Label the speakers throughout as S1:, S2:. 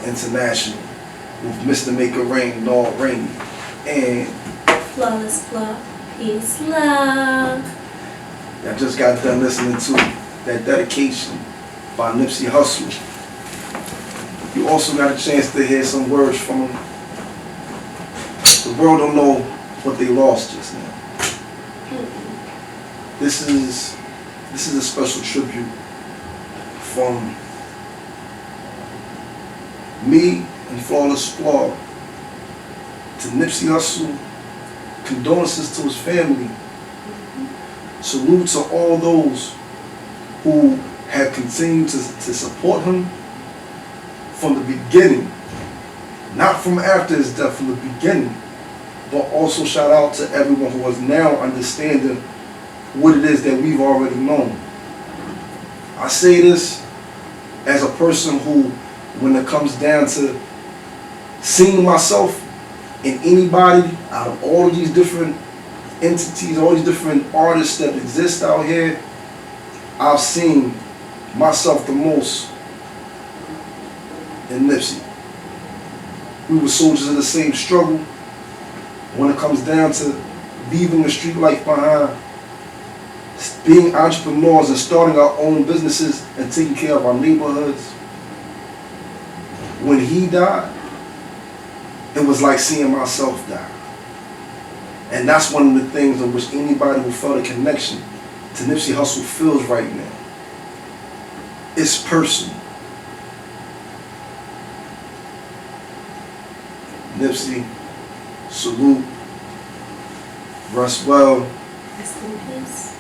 S1: International with Mr. Make It Rain, Lord Rain, and
S2: Flawless Flaw, peace, love.
S1: I just got done listening to that Dedication by Nipsey Hussle. You also got a chance to hear some words from him. The world don't know what they lost just now. This is a special tribute from me and Flawless Flaw to Nipsey Hussle. Condolences to his family. Salute to all those who have continued to support him from the beginning. Not from after his death, from the beginning. But also shout out to everyone who is now understanding what it is that we've already known. I say this as a person who, when it comes down to seeing myself in anybody out of all of these different entities, all these different artists that exist out here, I've seen myself the most in Nipsey. We were soldiers of the same struggle. When it comes down to leaving the street life behind, being entrepreneurs and starting our own businesses and taking care of our neighborhoods. When he died, it was like seeing myself die. And that's one of the things in which anybody who felt a connection to Nipsey Hussle feels right now. It's personal. Nipsey, salute, rest well.
S2: Rest in peace.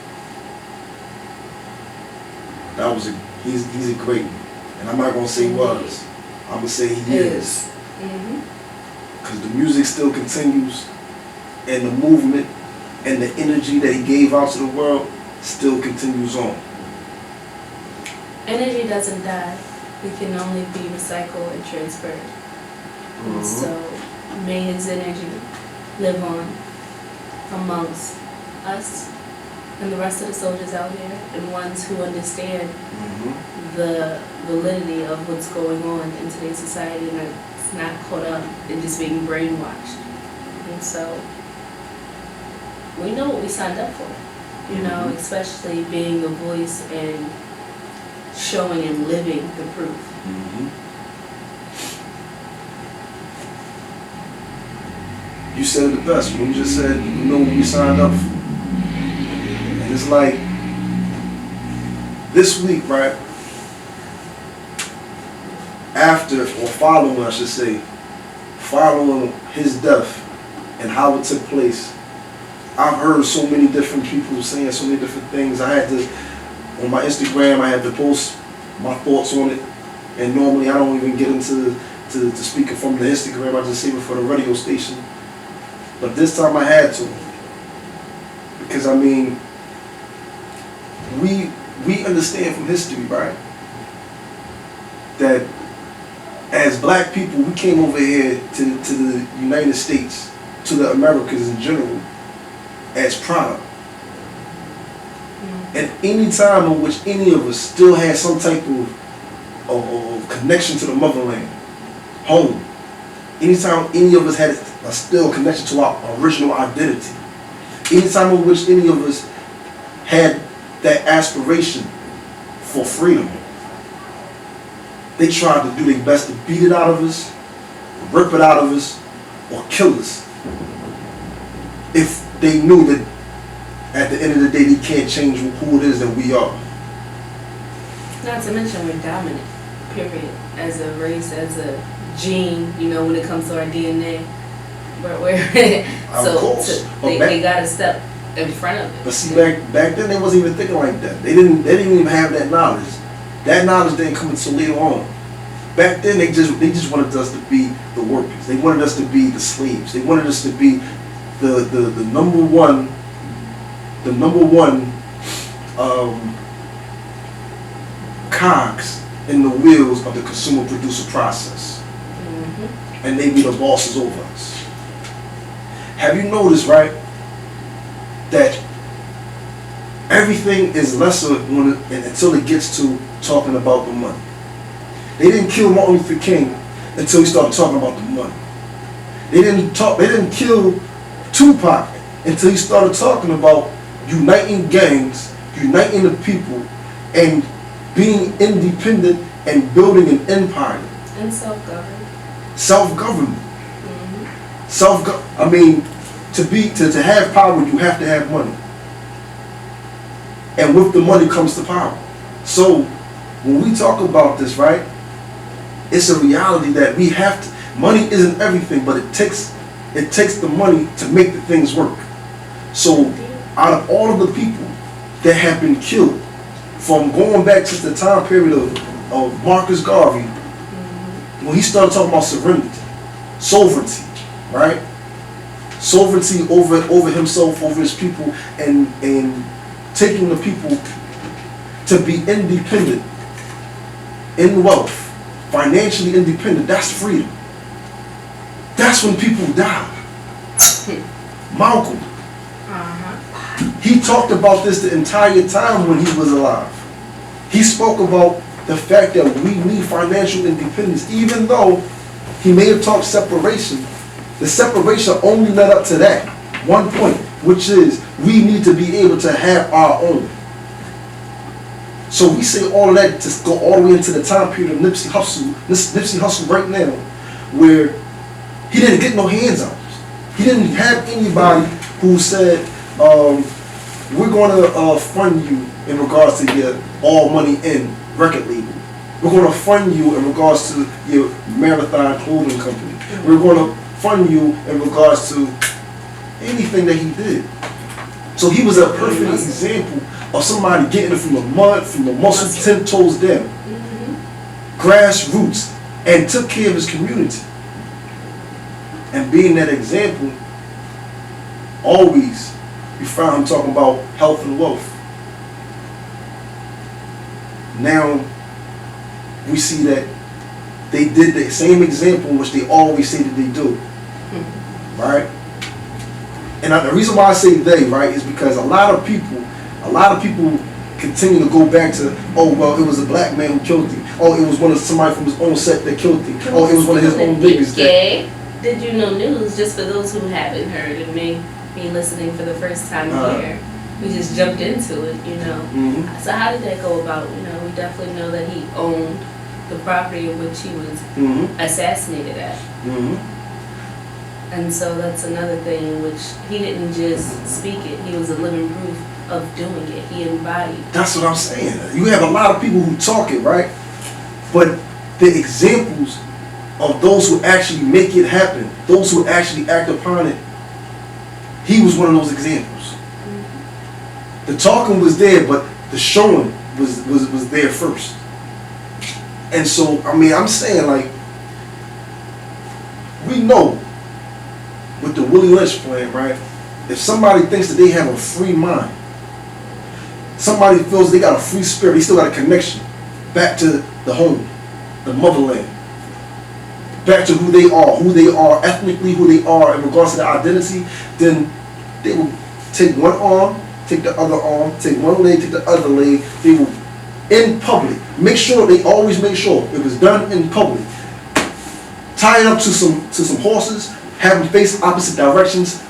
S1: That was he's a great one. And I'm not gonna say was. I'm gonna say he is. Because the music still continues, and the movement and the energy that he gave out to the world still continues on.
S2: Energy doesn't die. It can only be recycled and transferred. And so may his energy live on amongst us and the rest of the soldiers out here, and ones who understand the validity of what's going on in today's society, and it's not caught up in just being brainwashed. And so we know what we signed up for, you know, especially being a voice and showing and living the proof.
S1: You said it the best when you just said, you know what we signed up for. And it's like, this week, right, after, or following, I should say, following his death and how it took place, I've heard so many different people saying so many different things. I had to, on my Instagram, I had to post my thoughts on it. And normally I don't even get into to speaking from the Instagram, I just save it for the radio station. But this time I had to. Because I mean, we understand from history, right, that as black people, we came over here to the United States, to the Americas in general, as product. And any time in which any of us still had some type of connection to the motherland, home, anytime any of us had a still connection to our original identity, anytime in which any of us had that aspiration for freedom, they tried to do their best to beat it out of us, rip it out of us, or kill us. If they knew that at the end of the day they can't change who it is that we are.
S2: Not to mention we're dominant, period, as a race, as a gene, you know, when it comes to our DNA. They got to step in front of it.
S1: But see, back then they wasn't even thinking like that. They didn't even have that knowledge. That knowledge didn't come until later on. Back then they just wanted us to be the workers. They wanted us to be the slaves. They wanted us to be the number one cogs in the wheels of the consumer producer process. And they be the bosses over us. Have you noticed, right, that everything is lesser until it gets to talking about the money? They didn't kill Martin Luther King until he started talking about the money. They didn't kill Tupac until he started talking about uniting gangs, uniting the people, and being independent and building an empire.
S2: And self-governed.
S1: Self-government.
S2: Mm-hmm.
S1: I mean, to have power, you have to have money. And with the money comes the power. So when we talk about this, right, it's a reality that we have to. Money isn't everything, but it takes the money to make the things work. So out of all of the people that have been killed, from going back to the time period of Marcus Garvey, when he started talking about sovereignty, right? Sovereignty over himself, over his people, and taking the people to be independent in wealth, financially independent. That's freedom. That's when people die. Malcolm. He talked about this the entire time when he was alive. He spoke about the fact that we need financial independence, even though he may have talked separation. The separation only led up to that one point, which is we need to be able to have our own. So we say all of that to go all the way into the time period of Nipsey Hussle right now, where he didn't get no hands on it. He didn't have anybody who said, we're going to fund you in regards to your all money in record label. We're going to fund you in regards to your Marathon clothing company. We're going to fund you in regards to anything that he did. So he was a perfect example of somebody getting it from the mud, from the muscle, 10 toes down. Grassroots, and took care of his community. And being that example, always you found him talking about health and wealth. Now we see that they did the same example which they always say that they do. Right? And the reason why I say they, right, is because a lot of people continue to go back to, oh, well, it was a black man who killed him. Oh, it was somebody from his own set that killed him. Oh, it was one of his own niggas that.
S2: Did you know news, just for those who haven't heard and may be listening for the first time here? We just jumped into it, you know.
S1: Mm-hmm.
S2: So how did that go about? You know, we definitely know that he owned the property in which he was assassinated at. And so that's another thing in which he didn't just speak it, he was a living proof of doing it. He embodied.
S1: That's what I'm saying. You have a lot of people who talk it, right? But the examples of those who actually make it happen, those who actually act upon it, he was one of those examples. The talking was there, but the showing was there first. And so, I mean, I'm saying, like, we know with the Willie Lynch plan, right? If somebody thinks that they have a free mind, somebody feels they got a free spirit, they still got a connection back to the home, the motherland, back to who they are ethnically, who they are in regards to their identity, then they will take one arm, take the other arm, take one leg, take the other leg. They will, in public, they always make sure it was done in public. Tie it up to some horses, have them face opposite directions,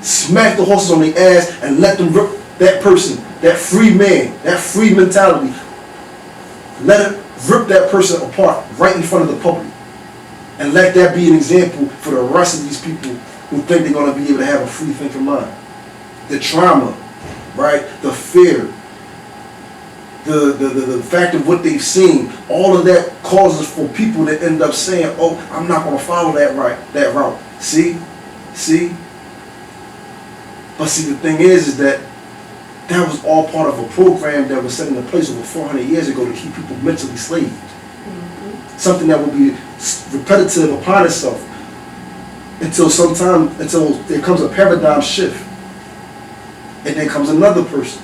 S1: smack the horses on their ass, and let them rip that person, that free man, that free mentality. Let it rip that person apart right in front of the public. And let that be an example for the rest of these people who think they're going to be able to have a free thinking mind. The trauma, right? The fear, the fact of what they've seen, all of that causes for people to end up saying, oh, I'm not going to follow that route. See? But see, the thing is that was all part of a program that was set into place over 400 years ago to keep people mentally enslaved. Something that would be repetitive upon itself until there comes a paradigm shift. And then comes another person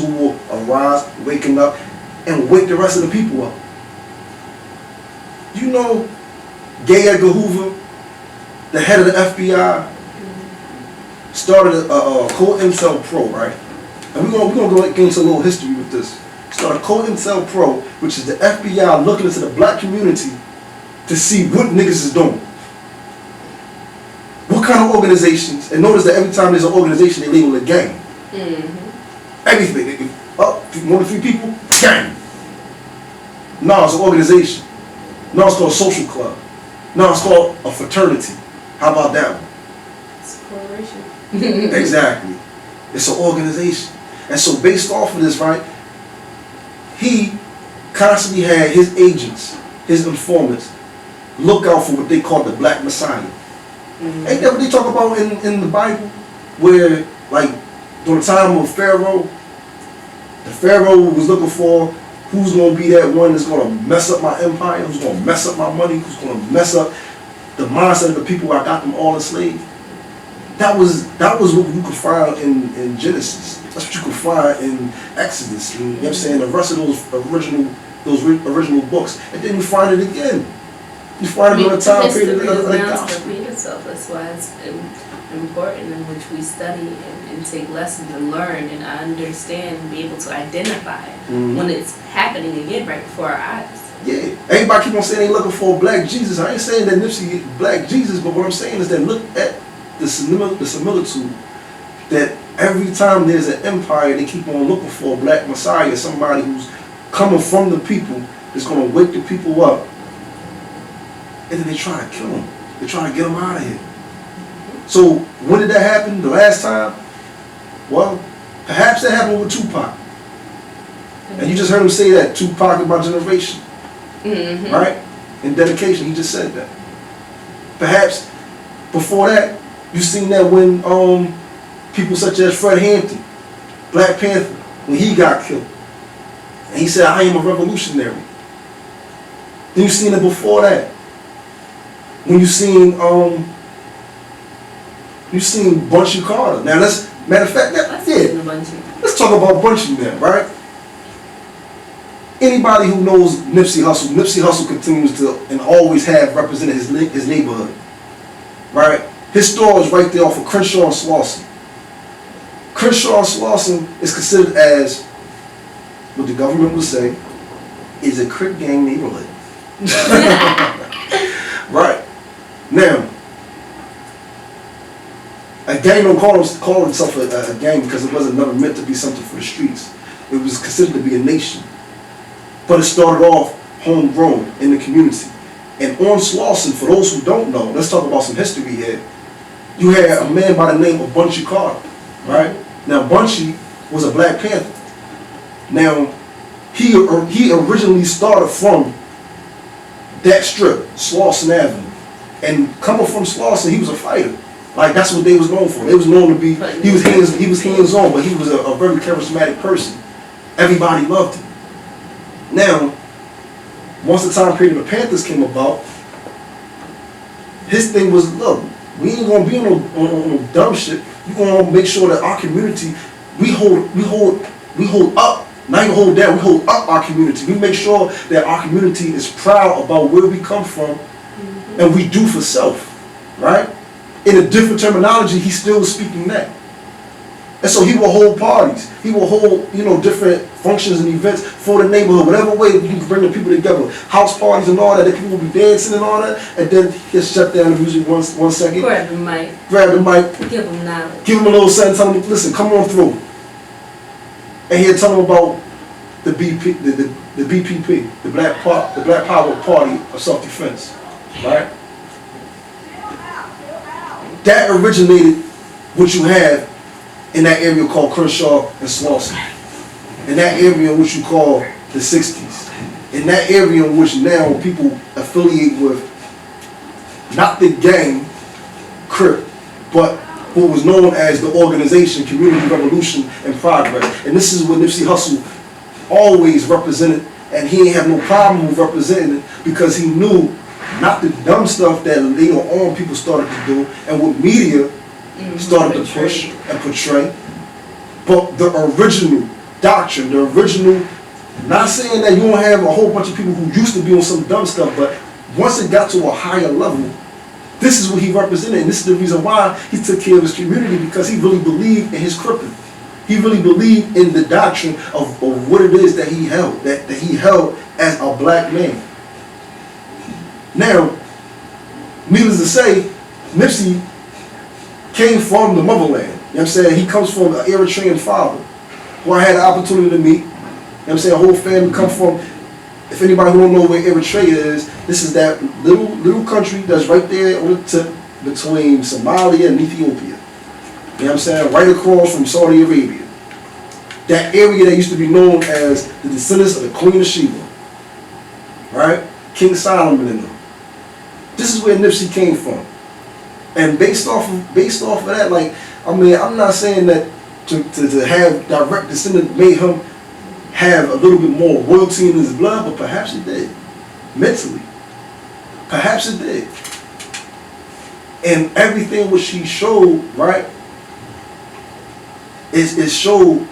S1: who will arise, waking up, and wake the rest of the people up. You know, J. Edgar Hoover, the head of the FBI, started a COINTELPRO, right? And we're gonna go into a little history with this. Started COINTELPRO, which is the FBI looking into the black community to see what niggas is doing. What kind of organizations? And notice that every time there's an organization, they label it gang. Everything. More than 3 people, gang. No, it's an organization. No, it's called a social club. No, it's called a fraternity. How about that one?
S2: It's a corporation.
S1: Exactly. It's an organization. And so based off of this, right, he constantly had his agents, his informants, look out for what they call the Black Messiah. Ain't that what they talk about in the Bible? Where, like, during the time of Pharaoh, the Pharaoh was looking for who's going to be that one that's going to mess up my empire, who's going to mess up my money, who's going to mess up the mindset of the people I got them all enslaved. That was what you could find in Genesis. That's what you could find in Exodus. And, you know what I'm saying? The rest of those original books. And then you find it again. You find it on the time period of the gospel.
S2: Repeat itself. That's why it's important in which we study and take lessons and learn and understand and be able to identify when it's happening again right before our eyes.
S1: Yeah, everybody keep on saying they looking for a black Jesus. I ain't saying that Nipsey is black Jesus, but what I'm saying is that look at the similitude that every time there's an empire, they keep on looking for a black Messiah, somebody who's coming from the people, that's going to wake the people up, and then they try to kill them. They try to get them out of here. So when did that happen? The last time? Well, perhaps that happened with Tupac. And you just heard him say that, Tupac is my generation. Right? In dedication, he just said that. Perhaps before that, you seen that when people such as Fred Hampton, Black Panther, when he got killed. And he said, I am a revolutionary. Then you seen it before that. When you seen Bunchy Carter. Now matter of fact, let's talk about Bunchy now, right? Anybody who knows Nipsey Hussle continues to and always have represented his neighborhood, right? His store is right there off of Crenshaw and Slauson. Crenshaw and Slauson is considered as, what the government would say, is a Crip gang neighborhood. Right. Now, a gang don't call itself a gang because it wasn't never meant to be something for the streets. It was considered to be a nation. But it started off homegrown in the community. And on Slauson, for those who don't know, let's talk about some history here. You had a man by the name of Bunchy Carter, right? Now, Bunchy was a Black Panther. Now, he originally started from that strip, Slauson Avenue. And coming from Slauson, he was a fighter. Like, that's what they was known for. They was known to be, he was hands-on, but he was a very charismatic person. Everybody loved him. Now, once the time period of the Panthers came about, his thing was, look, we ain't gonna be on no dumb shit. We gonna make sure that our community, we hold up. Not even hold down, we hold up our community. We make sure that our community is proud about where we come from, and we do for self, right? In a different terminology, he's still speaking that. And so he will hold parties. He will hold, different functions and events for the neighborhood, whatever way you can bring the people together. House parties and all that people will be dancing and all that, and then he'll shut down the music one second.
S2: Grab the mic. Give them knowledge.
S1: Give them a little something, tell them, listen, come on through. And he'll tell them about the BPP, the Black Power Party of Self-Defense, right? That originated what you have in that area called Crenshaw and Slauson. In that area in which you call the 60s. In that area in which now people affiliate with not the gang, Crip, but what was known as the organization, Community Revolution and Progress. And this is what Nipsey Hussle always represented, and he ain't have no problem with representing it because he knew not the dumb stuff that later on people started to do and what media started to push and portray, but the original doctrine, the original, not saying that you don't have a whole bunch of people who used to be on some dumb stuff, but once it got to a higher level, this is what he represented, and this is the reason why he took care of his community, because he really believed in his crippling. He really believed in the doctrine of what it is that he held, that he held as a black man. Now, needless to say, Nipsey came from the motherland. You know what I'm saying? He comes from an Eritrean father who I had the opportunity to meet. You know what I'm saying? A whole family come from, if anybody who don't know where Eritrea is, this is that little country that's right there on the tip between Somalia and Ethiopia. You know what I'm saying? Right across from Saudi Arabia. That area that used to be known as the descendants of the Queen of Sheba. Right? King Solomon and them. This is where Nipsey came from. And based off of that, like, I mean, I'm not saying that to have direct descendant made him have a little bit more royalty in his blood, but perhaps it did. Mentally. Perhaps it did. And everything which he showed, right, is showed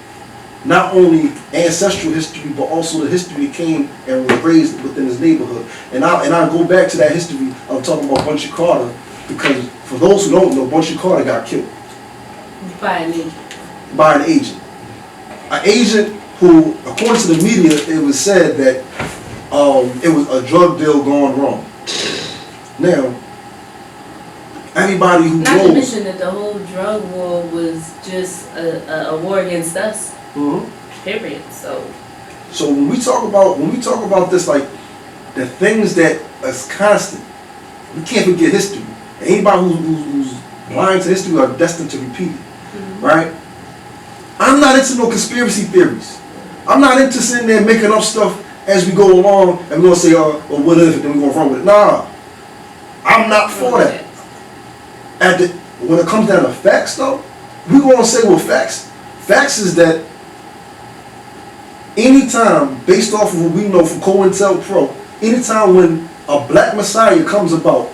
S1: not only ancestral history, but also the history that came and was raised within his neighborhood. And I go back to that history of talking about Bunchy Carter, because for those who don't know, Bunchy Carter got killed.
S2: By an agent.
S1: By an agent. An agent who, according to the media, it was said that it was a drug deal gone wrong. Now, everybody who knows...
S2: Not to mention that the whole drug war was just a war against us.
S1: Mm-hmm.
S2: Period. So
S1: when we talk about this, like the things that is constant, we can't forget history. Anybody who's blind to history are destined to repeat it. Mm-hmm. Right? I'm not into no conspiracy theories. I'm not into sitting there making up stuff as we go along and we're gonna say, well, what if, and then we're gonna run with it. Nah. I'm not for that. When it comes down to facts though, we're gonna say, well, facts is that anytime, based off of what we know from COINTELPRO, anytime when a black messiah comes about,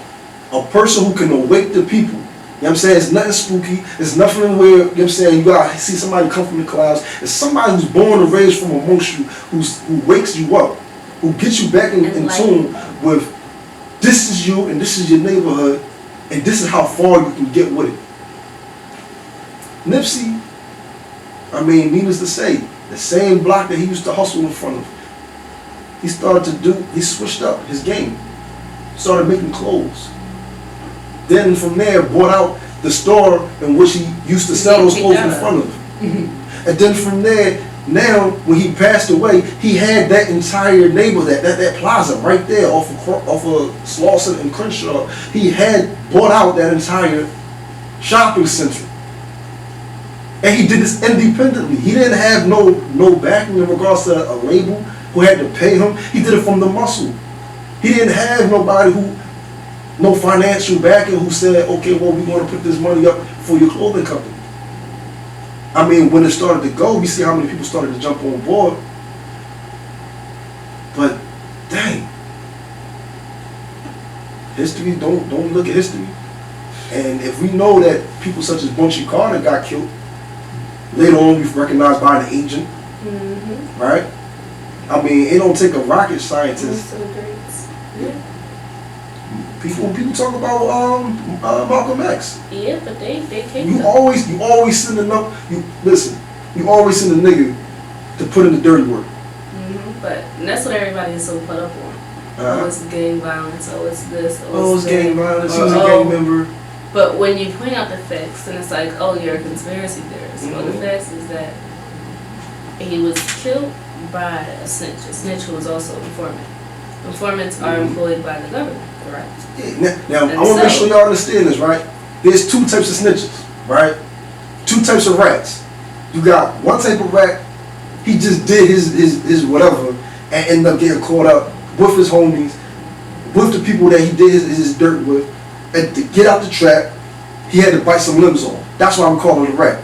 S1: a person who can awake the people, you know what I'm saying? It's nothing spooky. It's nothing where, you know what I'm saying, you gotta see somebody come from the clouds. It's somebody who's born and raised from amongst you, who wakes you up, who gets you back in tune with this is you and this is your neighborhood and this is how far you can get with it. Nipsey, I mean, needless to say, the same block that he used to hustle in front of, he switched up his game, started making clothes. Then from there, bought out the store in which he used to sell those clothes in front of. Mm-hmm. And then from there, now when he passed away, he had that entire neighborhood, that plaza right there off of Slauson and Crenshaw. He had bought out that entire shopping center. And he did this independently. He didn't have no backing in regards to a label who had to pay him. He did it from the muscle. He didn't have no financial backing who said, okay, well, we're going to put this money up for your clothing company. I mean, when it started to go, we see how many people started to jump on board. But, dang. History, don't look at history. And if we know that people such as Bunchy Carter got killed, later on we've recognized by an agent, mm-hmm. Right? I mean, it don't take a rocket scientist.
S2: Yeah.
S1: People talk about Malcolm X.
S2: Yeah, but they came.
S1: You always send you always send a nigga to put in the dirty work.
S2: Mm-hmm. But that's what everybody is so put up on. Oh, it's gang violence. Oh, it's this.
S1: Oh, it's gang violence. He's a gang member.
S2: But when you point out the facts, and it's like, oh, you're a conspiracy theorist. Mm-hmm. Well, the facts is that he was killed by a snitch. A snitch who was also an informant. Informants are employed by the government, correct?
S1: Yeah. Now I want to make sure y'all understand this, right? There's two types of snitches, right? Two types of rats. You got one type of rat, he just did his whatever and ended up getting caught up with his homies, with the people that he did his dirt with, and to get out the trap, he had to bite some limbs off. That's why I'm calling it a rat.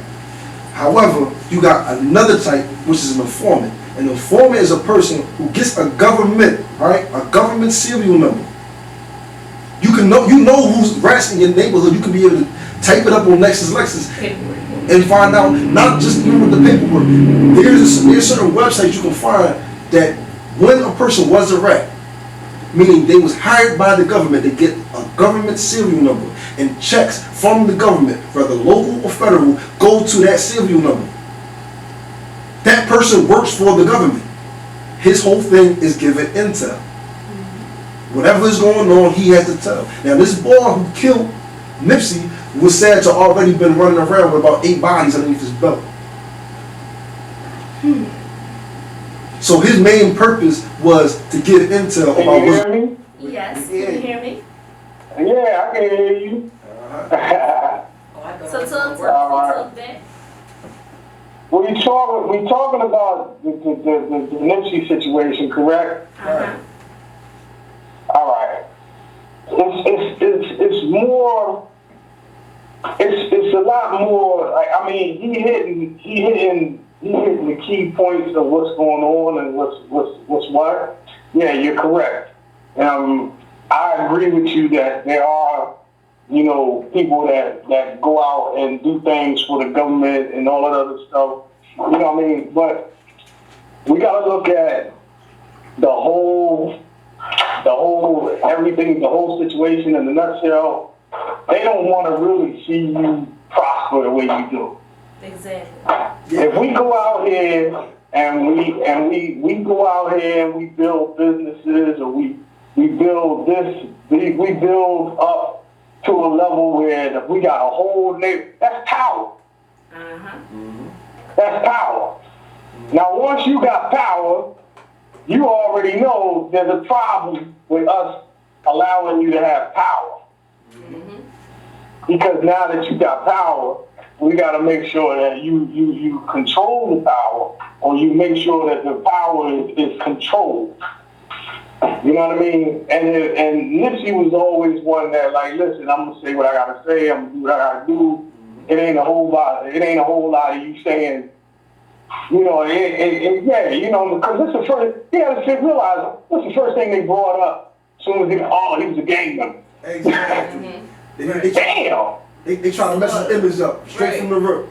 S1: However, you got another type, which is an informant. An informant is a person who gets a government, right? A government serial number. You know who's rats in your neighborhood. You can be able to type it up on LexisNexis and find out not just with the paperwork. There's certain websites you can find that when a person was a rat, meaning they was hired by the government to get a government serial number, and checks from the government, whether local or federal, go to that serial number. That person works for the government. His whole thing is giving intel. Whatever is going on, he has to tell. Now, this boy who killed Nipsey was said to already been running around with about 8 bodies underneath his belt. So his main purpose was to get intel about
S3: Can you
S1: what's...
S3: hear me?
S2: Yes, can you hear me?
S3: Yeah, I can hear you.
S2: So talk that.
S3: we talking about the Nipsey situation, correct?
S2: Uh-huh.
S3: All right. It's more. It's a lot more. Like, I mean, he hitting the key points of what's going on and what's what. Yeah, you're correct. I agree with you that there are, you know, people that go out and do things for the government and all that other stuff. You know what I mean? But we gotta look at the whole everything, the whole situation in a nutshell. They don't want to really see you prosper the way you do.
S2: Exactly.
S3: If we go out here and we go out here and we build businesses, or we build this, we build up to a level where we got a whole neighborhood. That's power.
S2: Uh-huh.
S3: That's power. Now, once you got power, you already know there's a problem with us allowing you to have power. Because now that you got power, we got to make sure that you control the power, or you make sure that the power is controlled. You know what I mean? And Nipsey was always one that, like, listen, I'm gonna say what I gotta say. I'm gonna do what I gotta do. It ain't a whole lot of you saying, you know, yeah, you know, because this is the first. You gotta realize this is the first thing they brought up. As soon as he was a gang member.
S1: Exactly.
S3: Damn.
S1: They trying to mess his image up straight from the rip.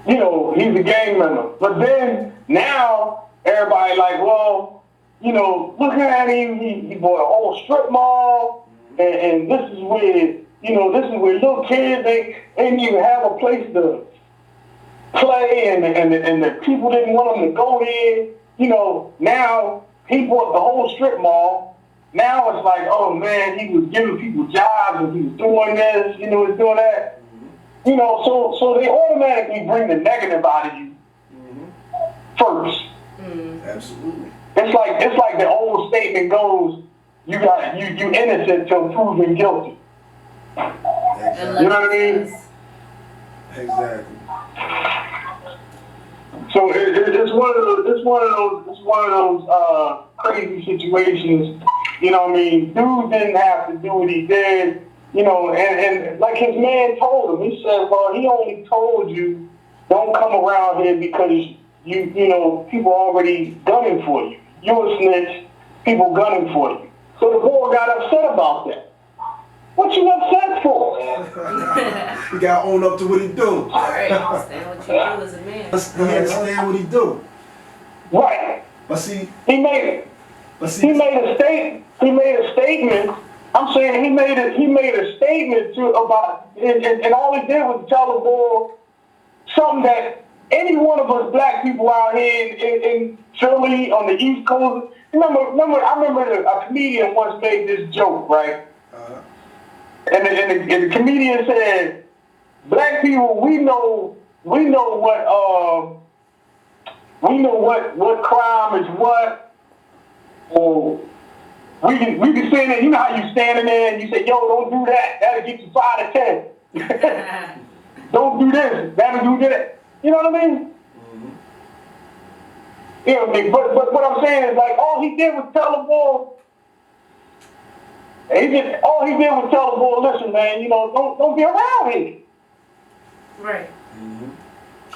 S3: You know, he's a gang member. But then now everybody like, well, you know, look at him. He bought a whole strip mall, and this is where, you know, this is where little kids they didn't even have a place to play, and the people didn't want them to go there. You know, now he bought the whole strip mall. Now it's like, oh man, he was giving people jobs and he was doing this, you know, he was doing that. You know, so they automatically bring the negative out of you first.
S1: Absolutely.
S3: It's like the old statement goes, you innocent till proven guilty.
S1: Exactly.
S3: You know what I mean?
S1: Exactly.
S3: So it's one of those crazy situations. You know what I mean? Dude didn't have to do what he did. You know, and like his man told him, he said, well, he only told you don't come around here because you know, people already gunning for you. You're a snitch, people gunning for you. So the boy got upset about that. What you upset for?
S1: He got to own up to what he do.
S2: Right. Understand what you do as a man.
S1: He understand what he do.
S3: Right.
S1: But see,
S3: He made a statement. I'm saying he made a statement about, and all he did was tell the boy something that any one of us black people out here in Philly on the East Coast. I remember a comedian once made this joke, right? And the comedian said, "Black people, we know what crime is what." Or we can stand there. You know how you standing there and you say, "Yo, don't do that. That'll get you 5 to 10." Don't do this. That'll do that. You know what I mean? You know what I mean? But what I'm saying is, like, all he did was tell the boy. Listen, man, you know, don't be around here.
S2: Right.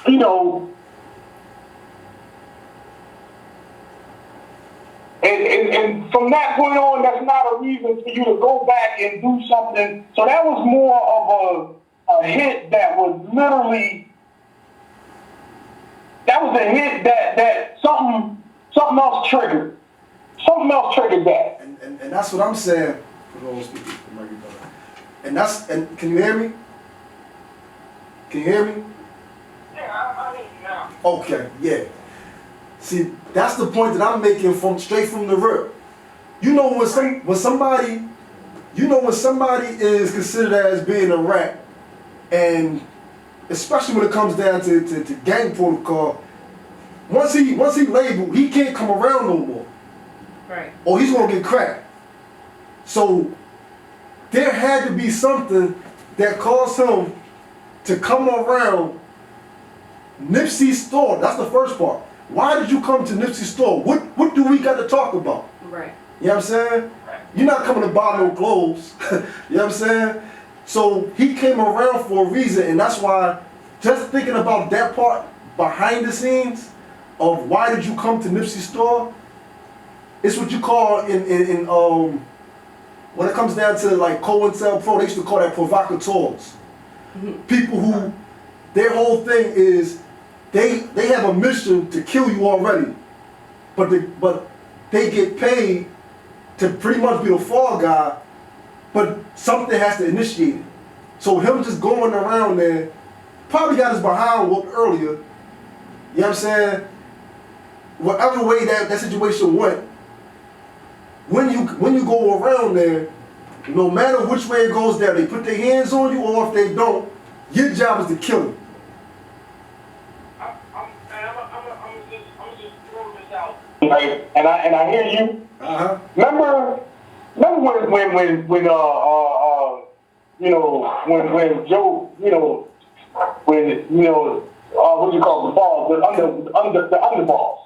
S3: You know. And from that point on, that's not a reason for you to go back and do something. So that was more of a hit that was literally, that was a hit that something else triggered. Something else triggered that.
S1: And that's what I'm saying. And can you hear me? Can you hear me?
S3: Yeah, I hear you now.
S1: Okay, yeah. See, that's the point that I'm making straight from the rip. you know when somebody is considered as being a rat, and especially when it comes down to gang protocol, once he labeled, he can't come around no more.
S2: Right.
S1: Or he's gonna get cracked. So there had to be something that caused him to come around Nipsey's store. That's the first part. Why did you come to Nipsey's store? What do we got to talk about?
S2: Right.
S1: You know what I'm saying? You're not coming to buy no clothes. You know what I'm saying? So he came around for a reason, and that's why, just thinking about that part behind the scenes of why did you come to Nipsey's store, it's what you call in when it comes down to like COINTELPRO, they used to call that provocateurs. People who their whole thing is they have a mission to kill you already, but they get paid to pretty much be the fall guy, but something has to initiate it. So him just going around there probably got his behind whooped earlier. You know what I'm saying? Whatever way that situation went, when you go around there, no matter which way it goes down, they put their hands on you, or if they don't, your job is to kill them.
S3: I'm just throwing this out. Right, and I hear you. Remember when Joe, what you call the balls, the underballs.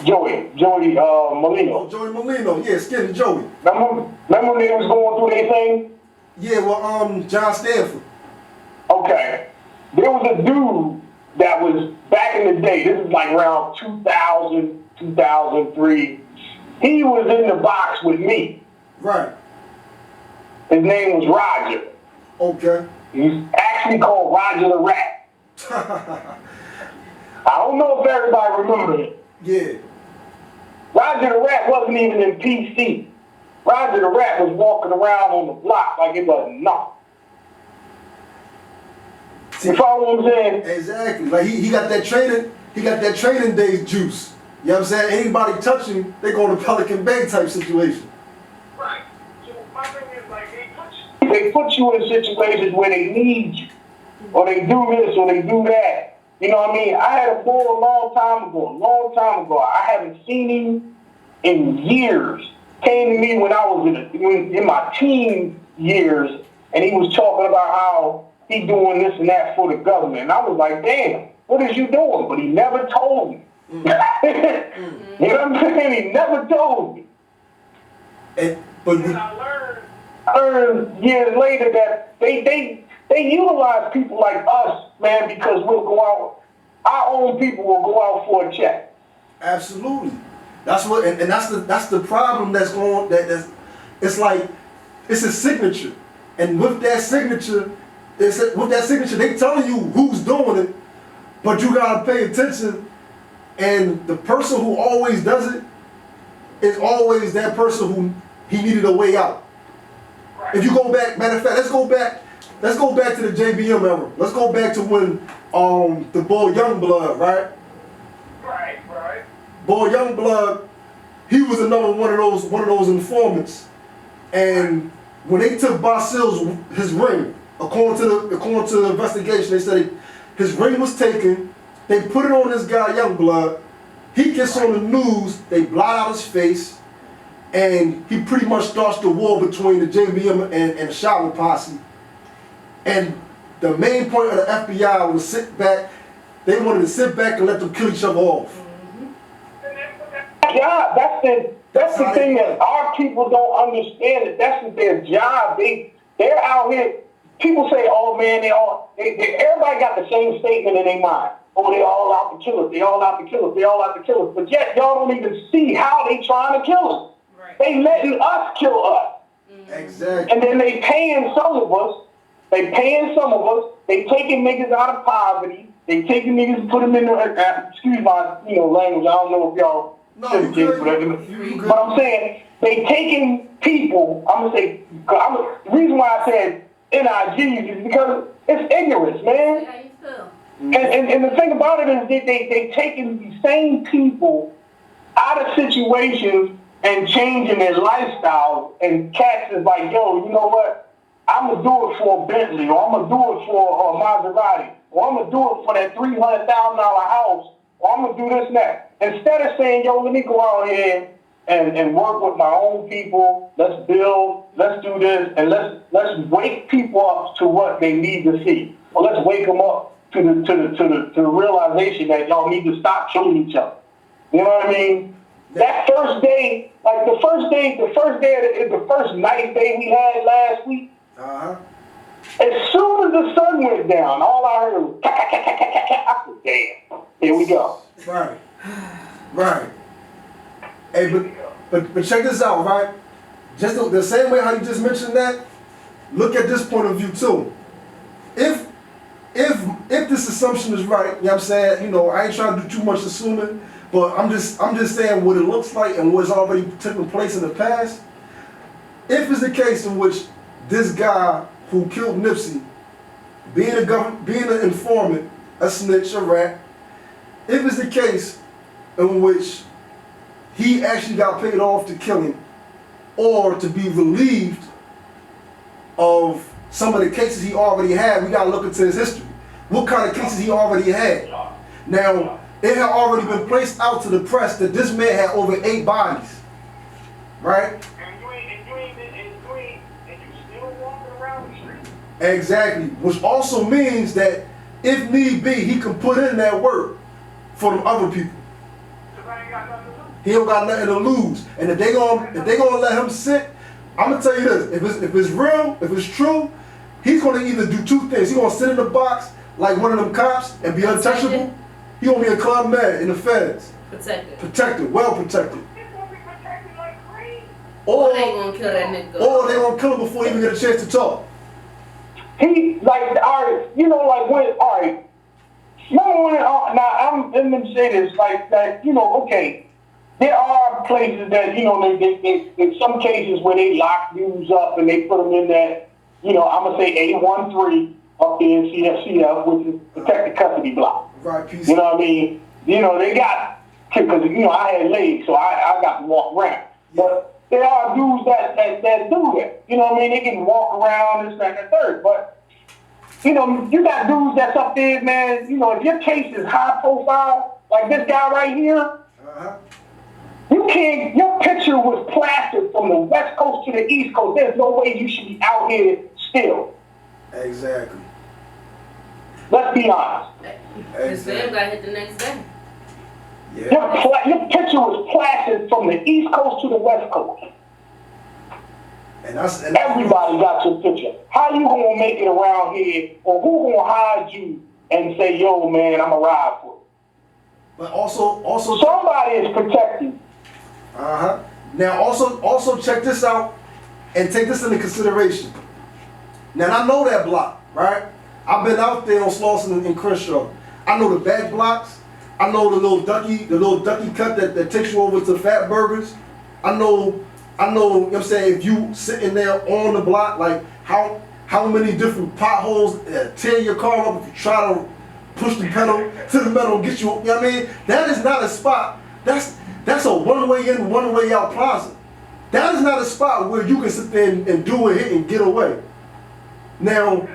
S3: Joey Molino.
S1: Oh, Joey Molino, yeah, Skinny Joey.
S3: Remember when they was going through their thing?
S1: Yeah, well, John Stanford.
S3: Okay. There was a dude that was, back in the day, this is like around 2000, 2003, he was in the box with me.
S1: Right.
S3: His name was Roger.
S1: Okay.
S3: He's actually called Roger the Rat. I don't know if everybody remembers it.
S1: Yeah.
S3: Roger the Rat wasn't even in PC. Roger the Rat was walking around on the block like it wasn't nothing. You follow what I'm saying?
S1: Exactly. Like he got that training days juice. You know what I'm saying? Anybody touch him, they go to Pelican Bay type situation.
S3: Right. So my thing is like they put you in situations where they need you. Or they do this or they do that. You know what I mean? I had a boy a long time ago. I haven't seen him in years. Came to me when I was in my teen years, and he was talking about how he doing this and that for the government. And I was like, damn, what is you doing? But he never told me. You know what I'm saying? He never told me. And I learned years later that they utilize people like us, man, because we'll go out, our own people will go out for a check.
S1: Absolutely. That's what, and that's the problem that's going. It's like it's a signature, and with that signature, they telling you who's doing it, but you gotta pay attention. And the person who always does it is always that person who he needed a way out. If you go back, matter of fact, let's go back to the JBM era. Let's go back to when the boy Youngblood, right?
S3: Right.
S1: Boy Youngblood, he was another one of those informants. And when they took Basil's his ring, according to the investigation, they said his ring was taken. They put it on this guy Youngblood. He gets on the news. They blot out his face, and he pretty much starts the war between the JBM and the Shower Posse. And the main point of the FBI was sit back. They wanted to sit back and let them kill each other off.
S3: Yeah, that's the thing that our people don't understand. That's their job. They're out here. People say, "Oh man, everybody got the same statement in their mind. Oh, they all out to kill us. They all out to kill us. They all out to kill us." But yet y'all don't even see how they trying to kill us. Right. They letting us kill us.
S1: Exactly.
S3: And then they paying some of us. They taking niggas out of poverty. They taking niggas and put them in the, excuse my language. I don't know if y'all.
S1: No, you good.
S3: But I'm saying they taking people. I'm gonna say the reason why I said NIGs is because it's ignorance, man.
S2: How you feel?
S3: And the thing about it is they taking the same people out of situations and changing their lifestyle. And cats is like, yo, you know what? I'm gonna do it for a Bentley, or I'm gonna do it for a Maserati, or I'm gonna do it for that $300,000 house, or I'm gonna do this and that. Instead of saying, yo, let me go out here and work with my own people, let's build, let's do this, and let's wake people up to what they need to see. Or let's wake them up to the realization that y'all need to stop killing each other. You know what I mean? That first day, like the first nice day we had last week, as soon as the sun went down, all I heard was I said, damn, here we go.
S1: Right. Right. Hey, but check this out, right? Just the same way how you just mentioned that, look at this point of view too. If this assumption is right, you know what I'm saying, you know, I ain't trying to do too much assuming, but I'm just saying what it looks like and what's already taken place in the past. If it's the case in which this guy who killed Nipsey, being an informant, a snitch, a rat, if it's the case in which he actually got paid off to kill him or to be relieved of some of the cases he already had, we gotta look into his history. What kind of cases he already had. Now, it had already been placed out to the press that this man had over 8 bodies, right?
S3: And you still walking around the street.
S1: Exactly, which also means that if need be, he can put in that work for them other people. He don't got nothing to lose. And if they gonna let him sit, I'm gonna tell you this, if it's real, if it's true, he's gonna either do 2 things. He's gonna sit in the box like one of them cops and be untouchable. He gonna be a Club Med in the feds. Protected, well protected.
S3: He's gonna be protected like crazy.
S2: Or they gonna kill that nigga.
S1: Or they gonna kill him before he even get a chance to talk.
S3: He, like, alright, you know, like when, alright, remember when, now let me say this, like that, you know, okay, there are places that, you know, they in some cases where they lock dudes up and they put them in that, you know, I'm gonna say A13 up there in CFCF, which is protected custody block.
S1: Right, peace.
S3: You know what I mean? You know, they got, because, you know, I had legs, so I got to walk around. But there are dudes that do that. You know what I mean? They can walk around, this, that, and the third. But, you know, you got dudes that's up there, man, you know, if your case is high profile, like this guy right here, you can't, your picture was plastered from the West Coast to the East Coast. There's no way you should be out here still.
S1: Exactly.
S3: Let's be honest.
S2: His fam got hit the next day.
S1: Yeah.
S3: Your picture was plastered from the East Coast to the West Coast.
S1: And
S3: everybody got your picture. How you gonna make it around here, or who gonna hide you and say, yo, man, I'm a ride for it?
S1: But also
S3: somebody is protecting.
S1: Now also check this out and take this into consideration. Now I know that block, right? I've been out there on Slauson and Crenshaw. I know the back blocks. I know the little ducky cut that takes you over to Fat Burgers. I know, you know what I'm saying, if you sitting there on the block, like how many different potholes tear your car up if you try to push the pedal to the metal and get you know what I mean? That is not a spot. That's a one-way in, one-way out plaza. That is not a spot where you can sit there and do a hit and get away. Now,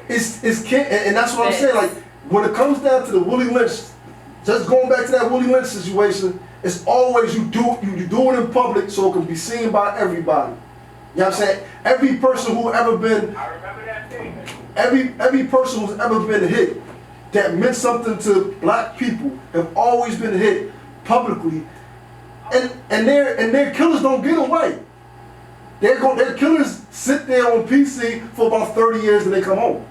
S1: it's and that's what I'm saying, like, when it comes down to the Willie Lynch, just going back to that Willie Lynch situation, it's always you do it in public so it can be seen by everybody. You know what I'm saying? Every person who ever been,
S3: I remember that day.
S1: Every person who's ever been hit that meant something to black people have always been hit publicly, and their killers don't get away. Their killers sit there on PC for about 30 years and they come home.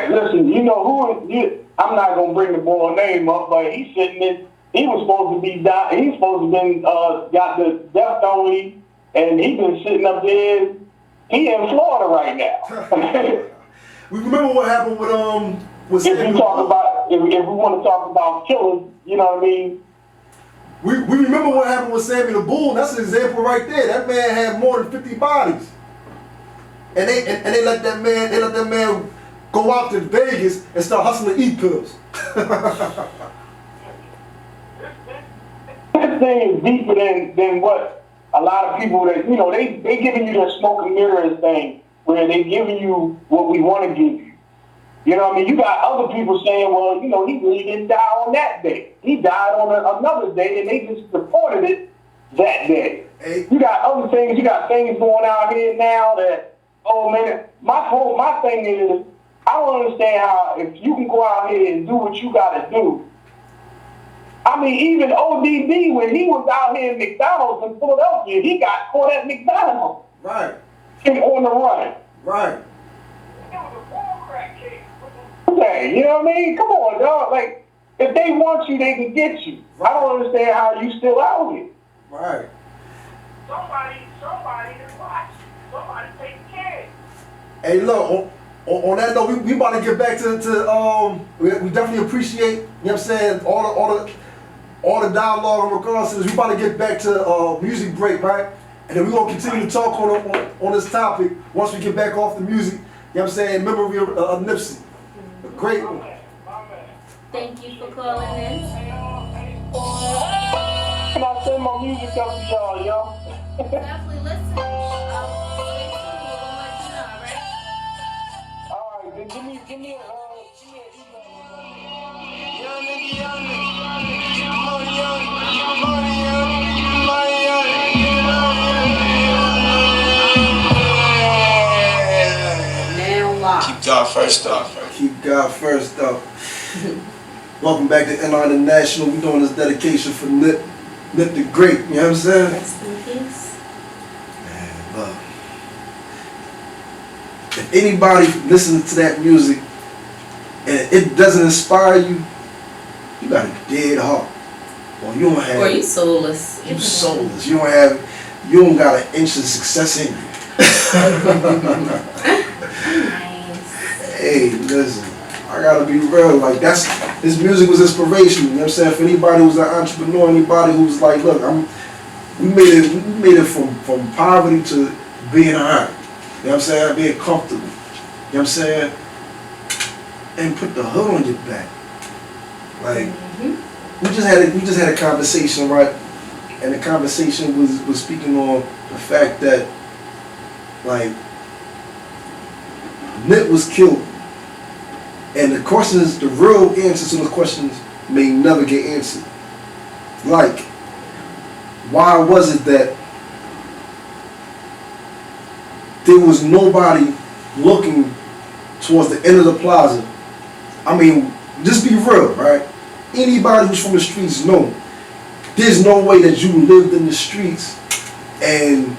S3: Listen, you know who? I'm not gonna bring the boy name up, but he's sitting in. He was supposed to be down. He's supposed to been got the death penalty, and he been sitting up there. He in Florida right now.
S1: We remember what happened with
S3: if we talk about if we want to talk about killers, you know what I mean.
S1: We remember what happened with Sammy the Bull. That's an example right there. That man had more than 50 bodies, and they let that man go out to Vegas and start hustling E pills.
S3: this thing is deeper than what a lot of people that, you know, they giving you that smoke and mirrors thing where they giving you what we want to give you. You know what I mean? You got other people saying, well, you know, he really didn't die on that day. He died on another day, and they just reported it that day.
S1: Hey.
S3: You got other things. You got things going out here now that, oh man, my thing is, I don't understand how if you can go out here and do what you got to do. I mean, even ODB, when he was out here in McDonald's in Philadelphia, he got caught at McDonald's.
S1: Right.
S3: And on the run.
S1: Right.
S3: It was a ball crack case. You know what I mean? Come on, dog. Like, if they want you, they can get you. I don't understand how you still out here.
S1: Right.
S3: Somebody is watching. Somebody taking care.
S1: Hey, look, on that note, we about to get back to we definitely appreciate, you know what I'm saying, all the dialogue in regards to this. We about to get back to music break, right? And then we're going to continue to talk on this topic once we get back off the music, you know what I'm saying, memory of Nipsey. A great one.
S2: Thank you for calling in.
S3: Can I send my music up to y'all, yo?
S2: Definitely listen. Stay tuned. We'll let you know, alright?
S3: Alright, then give me an email.
S2: Now lock.
S4: Keep God first up.
S1: Keep God first up. Welcome back to NR International. We're doing this dedication for Nip the Great, you know what I'm saying?
S2: Rest in peace.
S1: Man, look. If anybody listens to that music and it doesn't inspire you, you got a dead heart. Or you don't have.
S2: Or you soulless.
S1: You soulless. You don't got an inch of success in you.
S2: Nice.
S1: Hey, listen, I gotta be real. Like this music was inspirational. You know what I'm saying? For anybody who's an entrepreneur, anybody who's like, look, we made it from poverty to being alright. You know what I'm saying? Being comfortable. You know what I'm saying? And put the hood on your back. Like we just had a conversation, right? And the conversation was speaking on the fact that like Nip was killed. And the questions, the real answers to those questions may never get answered. Like, why was it that there was nobody looking towards the end of the plaza? I mean, just be real, right? Anybody who's from the streets know there's no way that you lived in the streets and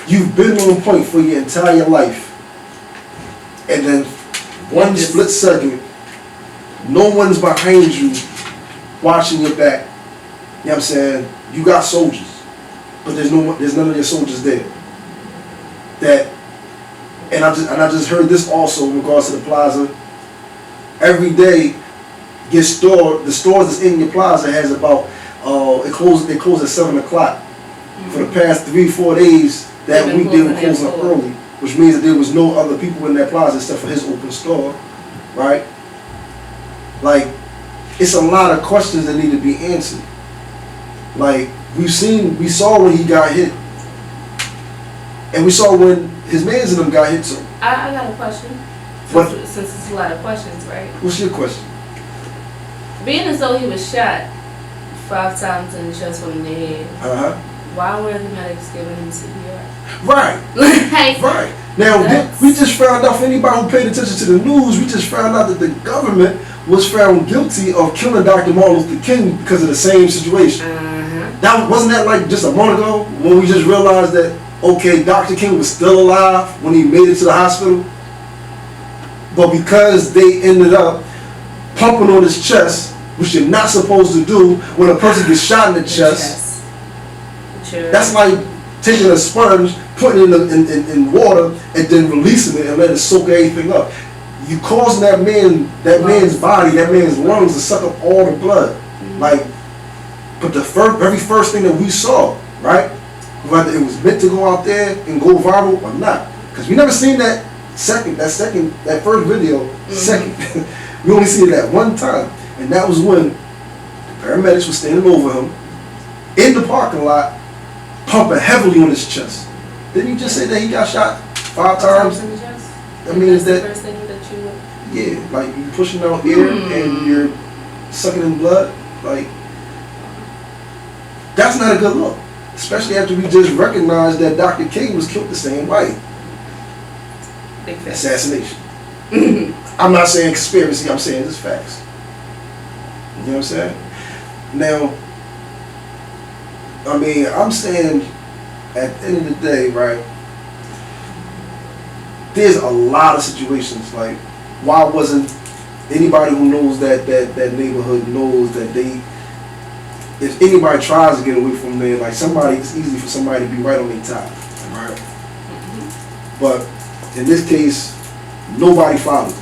S1: you've been on point for your entire life. And then one split second, no one's behind you watching your back. You know what I'm saying? You got soldiers, but there's none of your soldiers there. And I just heard this also in regards to the plaza. Every day, the stores that's in your plaza has about it closed at 7 o'clock. For the past 3-4 days, that week they were closing up early, which means that there was no other people in that plaza except for his open store, right? Like, it's a lot of questions that need to be answered. Like, we saw when he got hit, and we saw when his mans and them got hit too.
S2: I got a question. Since it's a lot of questions, right?
S1: What's your question?
S2: Being as though he was shot 5 times in the chest, 1 in the head, why were the medics giving him CPR?
S1: Right. Right. Now, we just found out, for anybody who paid attention to the news, we just found out that the government was found guilty of killing Dr. Martin Luther King because of the same situation. Wasn't that like just a month ago when we just realized that, okay, Dr. King was still alive when he made it to the hospital? But because they ended up pumping on his chest, which you're not supposed to do when a person gets shot in the chest. That's like taking a sponge, putting it in water, and then releasing it and letting it soak everything up. You causing that man's body, that man's lungs to suck up all the blood. Like, but the very first thing that we saw, right, whether it was meant to go out there and go viral or not, because we never seen that first video, second. We only seen it that one time, and that was when the paramedics were standing over him. in the parking lot, pumping heavily on his chest. Didn't you just say that he got shot 5 times?
S2: in the chest.
S1: I mean, is
S2: That's
S1: that,
S2: the first thing that you would.
S1: yeah, like you pushing out air and you're sucking in blood, like, that's not a good look. Especially after we just recognized that Dr. King was killed the same way.
S2: Big facts.
S1: Assassination. I'm not saying conspiracy, I'm saying it's facts. You know what I'm saying? Now, I mean, I'm saying at the end of the day, right, there's a lot of situations, like, why wasn't anybody who knows that neighborhood knows that if anybody tries to get away from there, like somebody, it's easy for somebody to be right on their top, right? But in this case, nobody followed.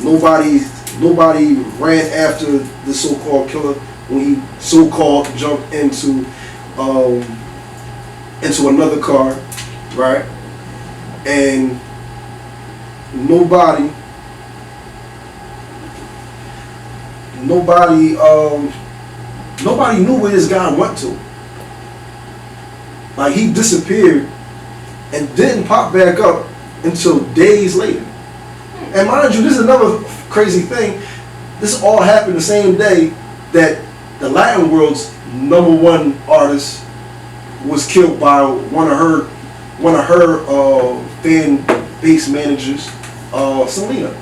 S1: Nobody ran after the so-called killer when he so-called jumped into another car, right? And nobody knew where this guy went to. Like, he disappeared and didn't pop back up until days later. And mind you, this is another crazy thing. This all happened the same day that the Latin world's #1 artist was killed by one of her fan base managers, Selena.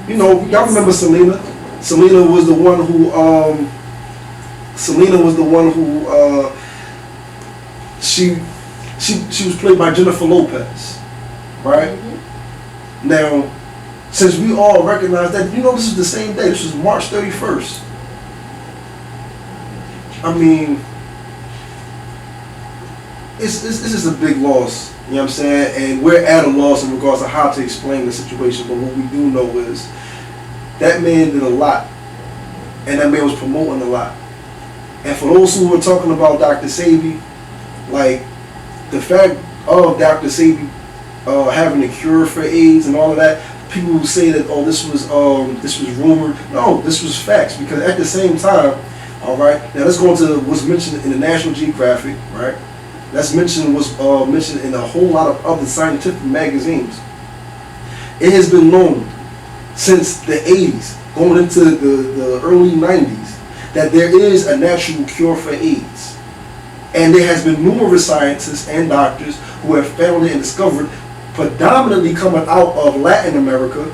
S1: You know, y'all remember Selena? Selena was the one who she was played by Jennifer Lopez, right? Now, since we all recognize that, you know, this is the same day. This was March 31st. I mean, it's just a big loss. You know what I'm saying? And we're at a loss in regards to how to explain the situation. But what we do know is that man did a lot, and that man was promoting a lot. And for those who were talking about Dr. Sebi, like, the fact of Dr. Sebi having a cure for AIDS and all of that, people who say that, oh, this was rumored. No, this was facts, because at the same time, all right, now let's go into what's mentioned in the National Geographic, right? Was mentioned in a whole lot of other scientific magazines. It has been known since the 80s, going into the early 90s, that there is a natural cure for AIDS. And there has been numerous scientists and doctors who have found it and discovered, predominantly coming out of Latin America,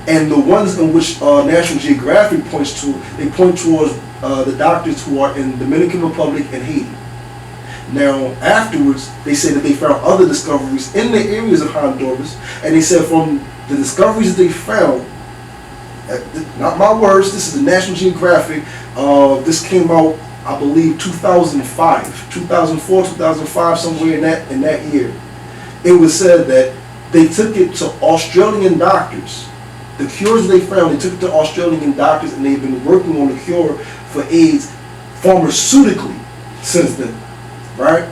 S1: and the ones in which National Geographic points to, they point towards the doctors who are in Dominican Republic and Haiti. Now, afterwards, they say that they found other discoveries in the areas of Honduras, and they said from the discoveries that they found, not my words, this is the National Geographic, this came out, I believe, 2004, 2005, somewhere in that year. It was said that they took it to Australian doctors. The cures they found, they took it to Australian doctors, and they've been working on the cure for AIDS pharmaceutically since then, right?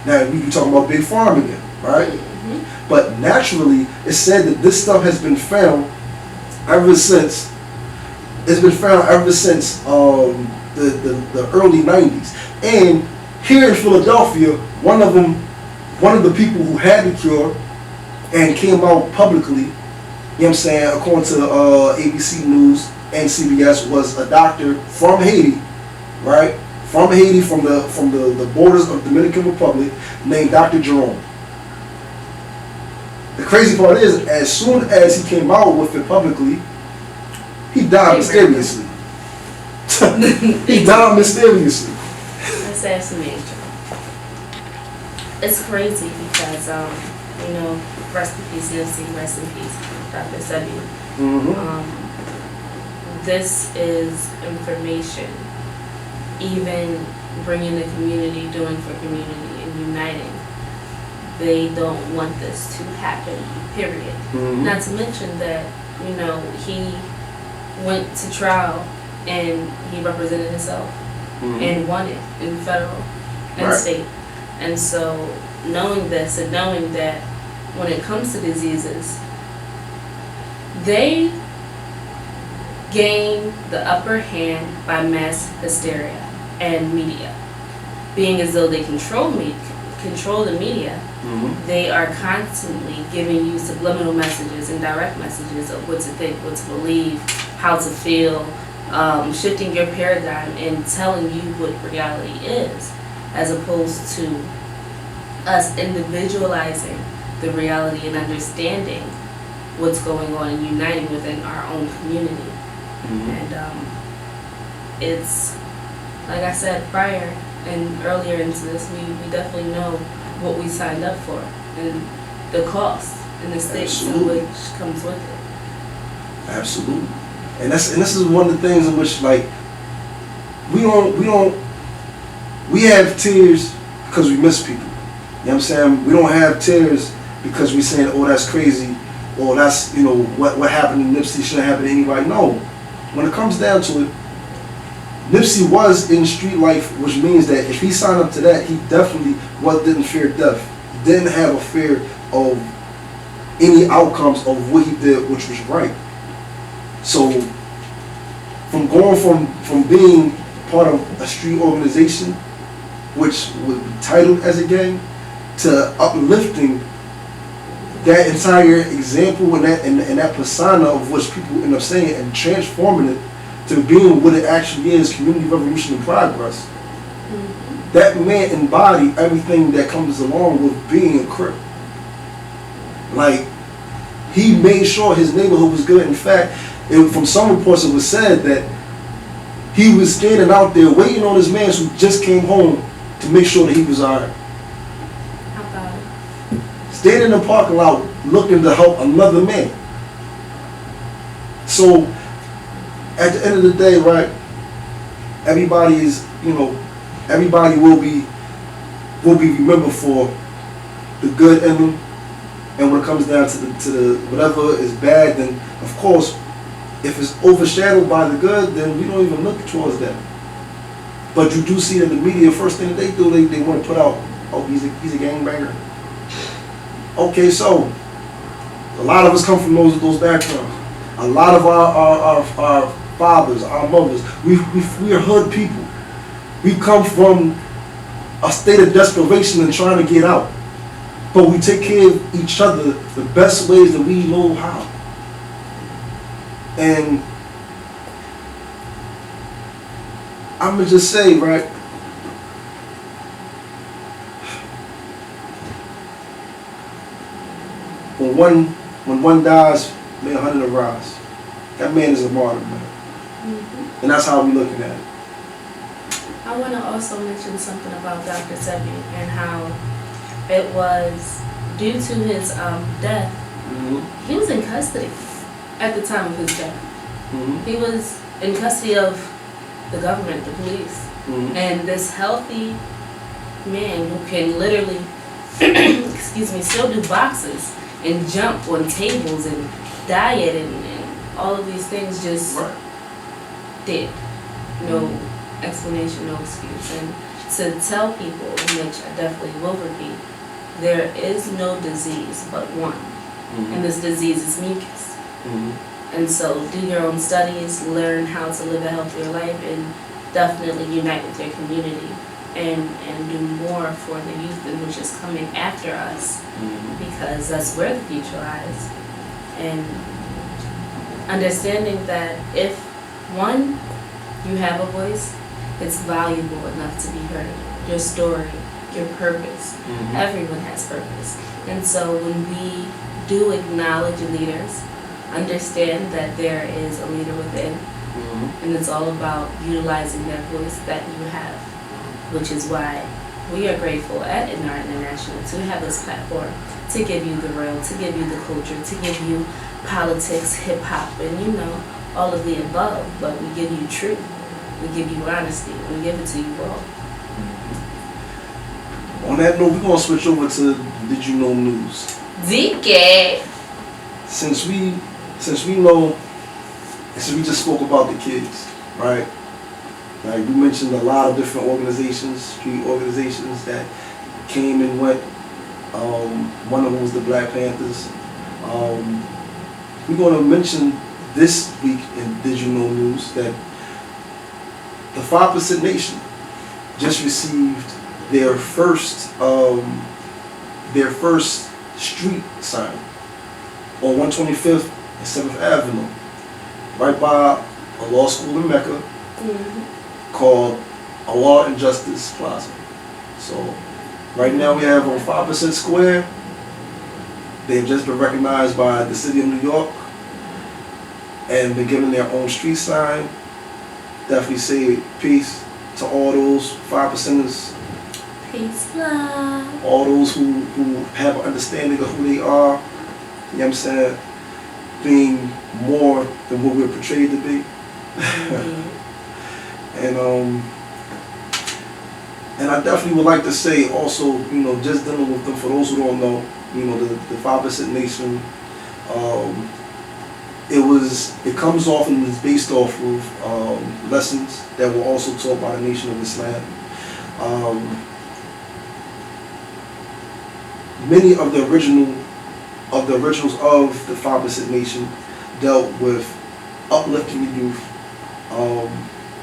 S1: Now, we can talk about Big Pharma again, right? But naturally, it's said that this stuff has been found ever since, the early 90s. And here in Philadelphia, one of the people who had the cure and came out publicly, you know what I'm saying, according to ABC News and CBS, was a doctor from Haiti, right? From Haiti, from the borders of Dominican Republic, named Dr. Jerome. The crazy part is, as soon as he came out with it publicly, he died mysteriously. He died mysteriously.
S2: Assassination. It's crazy because, you know, rest in peace, Nipsey, rest in peace, Dr. Sebi. This is information, even bringing the community, doing for community, and uniting. They don't want this to happen, period. Not to mention that, you know, he went to trial and he represented himself and won it in federal and state. And so knowing this and knowing that when it comes to diseases, they gain the upper hand by mass hysteria and media. being as though they control the media, they are constantly giving you subliminal messages and direct messages of what to think, what to believe, how to feel, shifting your paradigm and telling you what reality is, as opposed to us individualizing the reality and understanding what's going on and uniting within our own community. And it's, like I said prior and earlier into this, we definitely know what we signed up for and the cost and the stakes in which comes with it.
S1: Absolutely. And this is one of the things in which, like, we have tears because we miss people. You know what I'm saying? We don't have tears because we're saying, oh, that's crazy, or that's, you know, what happened to Nipsey shouldn't happen to anybody. No. When it comes down to it, Nipsey was in street life, which means that if he signed up to that, he definitely didn't fear death. He didn't have a fear of any outcomes of what he did, which was right. So, from going from being part of a street organization, which would be titled as a gang, to uplifting that entire example and that persona of what people end up saying and transforming it to being what it actually is, community revolution in progress. That man embodied everything that comes along with being a Crip. Like, he made sure his neighborhood was good. In fact, from some reports it was said that he was standing out there waiting on his man who just came home to make sure that he was alright.
S2: How about it?
S1: Standing in the parking lot looking to help another man. So, at the end of the day, right, everybody will be remembered for the good in them. And when it comes down to the whatever is bad, then of course, if it's overshadowed by the good, then we don't even look towards that. But you do see that the media, first thing that they do, they want to put out, oh, he's a gangbanger. Okay, so a lot of us come from those backgrounds. A lot of our fathers, our mothers, we are hood people. We come from a state of desperation and trying to get out. But we take care of each other the best ways that we know how. And I'm going to just say, right, when one dies, may 100 arise. That man is a martyr, man. And that's how we're looking at it.
S2: I want to also mention something about Dr. Sebi and how it was due to his death. He was in custody at the time of his death. He was in custody of the government, the police. And this healthy man who can literally, still do boxes and jump on tables and diet and all of these things just did. No explanation, no excuse. And to tell people, which I definitely will repeat, there is no disease but one. And this disease is mucus. And so do your own studies, learn how to live a healthier life, and definitely unite with your community and do more for the youth and which is coming after us, because that's where the future lies. And understanding that if one, you have a voice, it's valuable enough to be heard. Your story, your purpose, everyone has purpose. And so when we do acknowledge leaders, understand that there is a leader within, and it's all about utilizing that voice that you have, which is why we are grateful at NR International to have this platform to give you the real, to give you the culture, to give you politics, hip hop, and all of the above. But we give you truth, we give you honesty, we give it to you all.
S1: On that note, we're gonna switch over to Did You Know News.
S2: DK.
S1: Since we just spoke about the kids, right? Like we mentioned a lot of different organizations, street organizations that came and went. One of them was the Black Panthers. We're gonna mention this week in Did You Know News that the 5% Nation just received their first street sign on 125th and 7th Avenue, right by a law school in Mecca called Allah and Justice Plaza. So right now we have on 5% Square. They've just been recognized by the city of New York and been given their own street sign. Definitely say peace to all those 5%ers.
S2: Peace, love.
S1: All those who have an understanding of who they are, you know what I'm saying, being more than what we're portrayed to be. And I definitely would like to say also, you know, just dealing with them, for those who don't know, you know, the 5% Nation, it comes off and is based off of lessons that were also taught by the Nation of Islam. Many of the originals of the 5% Nation dealt with uplifting the youth,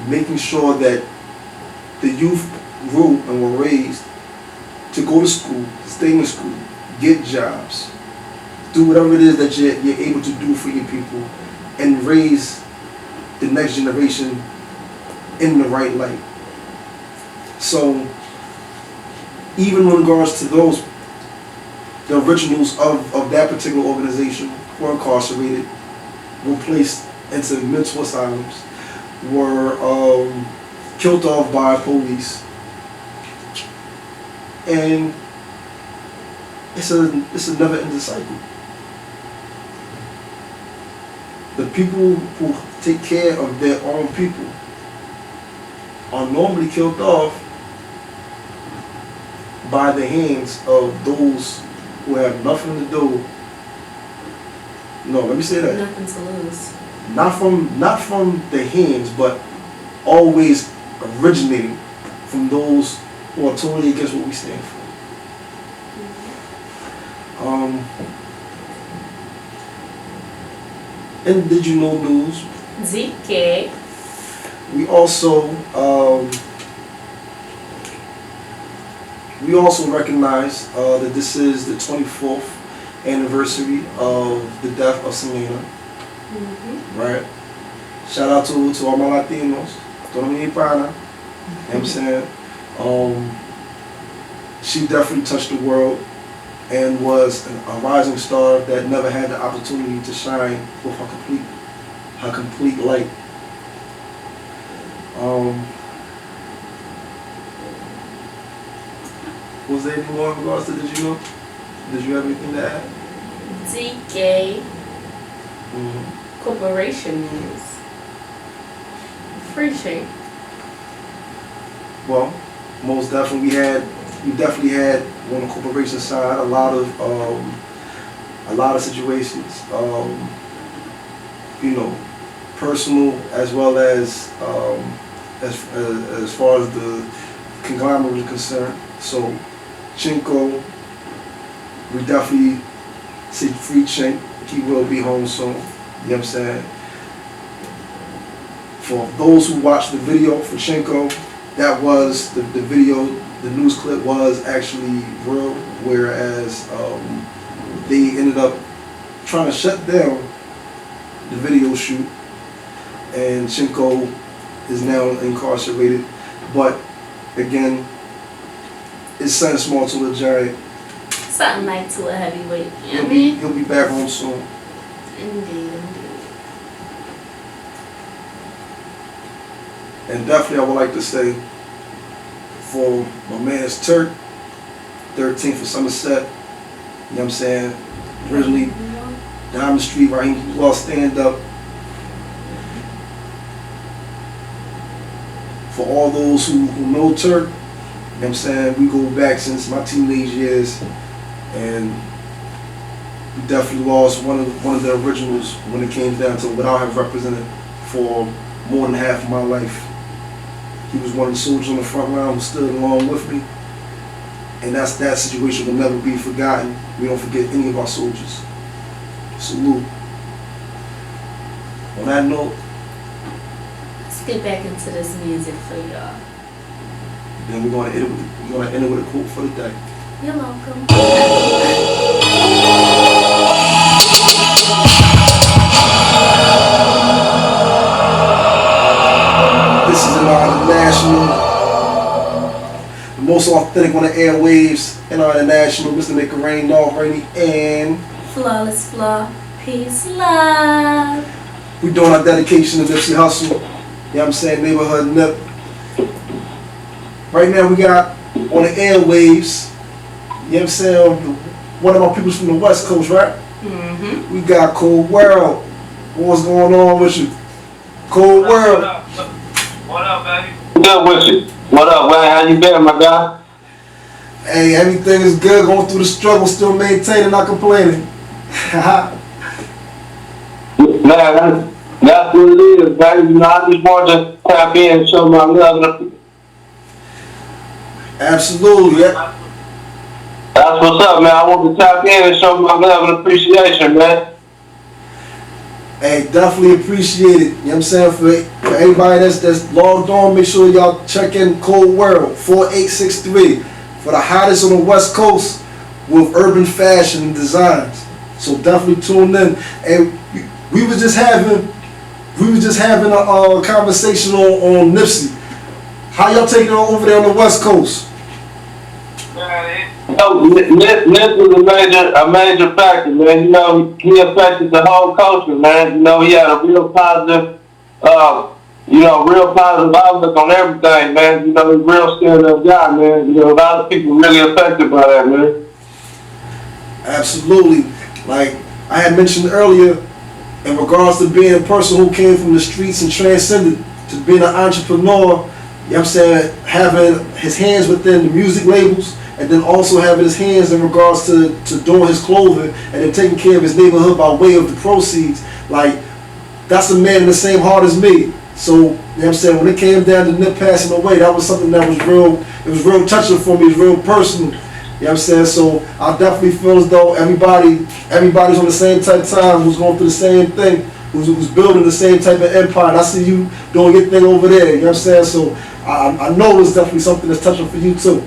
S1: making sure that the youth grew and were raised to go to school, stay in school, get jobs, do whatever it is that you're able to do for your people, and raise the next generation in the right light. So even in regards to those, the originals of that particular organization were incarcerated, were placed into mental asylums, were killed off by police, and it's a never-ending cycle. The people who take care of their own people are normally killed off by the hands of those who have nothing to do. No, let me say that.
S2: Nothing to lose.
S1: Not from the hands, but always originating from those who are totally against what we stand for. And did you know news?
S2: ZK.
S1: We also recognize that this is the 24th anniversary of the death of Selena. Right? Shout out to all my Latinos, Dominicana. You know what I'm saying? She definitely touched the world and was a rising star that never had the opportunity to shine with her complete light. Was there any more in regards to Did You Know? Did you have anything to add?
S2: ZK Corporation news. Appreciate.
S1: Well, most definitely we definitely had on the corporation side a lot of situations, you know, personal as well as far as the conglomerate is concerned. So Chinko, we definitely see free Chink. He will be home soon. You know what I'm saying? For those who watched the video for Chinko, that was the video, the news clip was actually real, whereas they ended up trying to shut down the video shoot, and Chinko is now incarcerated. But again, it's something small to a giant.
S2: Something like to a heavyweight. You know what I mean?
S1: He'll be back home soon.
S2: Indeed.
S1: And definitely I would like to say, for my man's Turk, 13th for Somerset, you know what I'm saying? Originally, Diamond Street, Raheem Law stand up. For all those who know Turk, you know what I'm saying? We go back since my teenage years, and we definitely lost one of the originals when it came down to what I have represented for more than half of my life. He was one of the soldiers on the front line who stood along with me, and that situation will never be forgotten. We don't forget any of our soldiers. Salute. On that note,
S2: Let's get back into this music for y'all.
S1: Then we're gonna end it with a quote for the day.
S2: You're welcome.
S1: This is an international, the most authentic on the airwaves, and international. Mr. Make It Rain, North Rainy, and
S2: Flawless Flaw. Peace, love.
S1: we're doing our dedication to Nipsey Hussle. You know what I'm saying? Neighborhood Nip. Right now we got on the airwaves, you know what I'm saying, one of my people from the West Coast, right?
S2: Mm-hmm.
S1: We got Cold World. What's going on with you? Cold World.
S4: What up, baby?
S3: Good with you. What up, man? How you been, my guy?
S1: Hey, everything is good. Going through the struggle, still maintaining, not complaining.
S3: Man, that's what it is, man. You know, I just wanted to tap in and show my love.
S1: Absolutely. Yeah.
S3: That's what's up, man. I want to tap in and show my love and appreciation, man.
S1: Hey, definitely appreciate it. You know what I'm saying? For everybody that's logged on, make sure y'all check in Cold World 4863 for the hottest on the West Coast with urban fashion and designs. So definitely tune in. And we was just having a conversation on Nipsey. How y'all taking it over there on the West Coast?
S3: You know, Nip was a major factor, man. You know, he affected the whole culture, man. You know, he had a real positive outlook on everything, man. You know, he's a real stand-up guy, man. You know, a lot of people really affected by that, man.
S1: Absolutely. Like I had mentioned earlier, in regards to being a person who came from the streets and transcended to being an entrepreneur, you know what I'm saying, having his hands within the music labels, and then also having his hands in regards to doing his clothing, and then taking care of his neighborhood by way of the proceeds. Like, that's a man in the same heart as me. So, you know what I'm saying, when it came down to Nip passing away, that was something that was real, it was real touching for me, it was real personal. You know what I'm saying? So I definitely feel as though everybody's on the same type of time, who's going through the same thing, who's building the same type of empire. And I see you doing your thing over there, you know what I'm saying? So I know it's definitely something that's touching for you too.